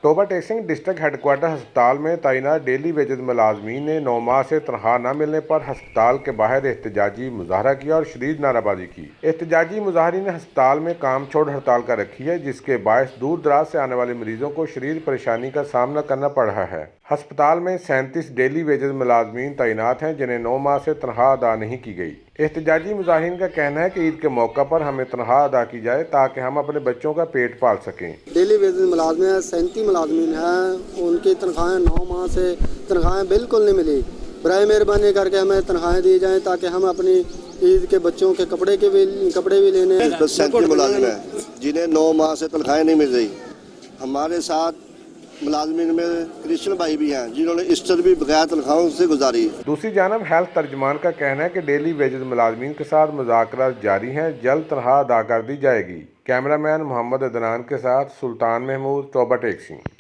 Toba टेक्सिंग district headquarter हस्पताल में तैनात डेली वेजेस मुलाजमीन ने 9 माह से तनख्वाह न मिलने पर हस्पताल के बाहर एहतजाजी मुजाहरा किया और शदीद नाराबाजी की। एहतजाजी मुजाहरीन ने हस्पताल में काम छोड़ हड़ताल कर रखी है, जिसके बायस दूर दराज से आने वाले मरीजों को शदीद परेशानी का सामना करना पड़ रहा है। हस्पताल में 37 डेली वेजेस मुलाजमीन तैनात हैं, जिन्हें 9 माह से तनख्वाह अदा नहीं की गई। एहतजाजी मुजाहिरीन का कहना है कि ईद के मौका पर हमें तनख्वाह अदा की जाए ताकि हम अपने बच्चों का पेट पाल सकें। डेली वेजेस मुलाजमीन 37 मुलाजमीन हैं, उनकी तनख्वाहें 9 माह से तनख्वाहें बिल्कुल नहीं मिली। बराए मेहरबानी करके हमें तनख्वाहें दी जाएं ताकि हम अपनी ईद के बच्चों के कपड़े भी लेने। 37 मुलाजिम हैं जिन्हें 9 माह से तनख्वाहें नहीं मिल रही। हमारे साथ मुलाजमीन में क्रिश्चियन भाई भी हैं जिन्होंने ईस्टर भी बगैर तनख्वाहों से गुजारी। दूसरी जानब हेल्थ तर्जमान का कहना है कि डेली वेजेस मुलाजमीन के साथ मुज़ाकरात जारी हैं, जल्द तनख्वाह अदा कर दी जाएगी। कैमरामैन मोहम्मद अदनान के साथ सुल्तान महमूद, टोबा टेक्सिंग।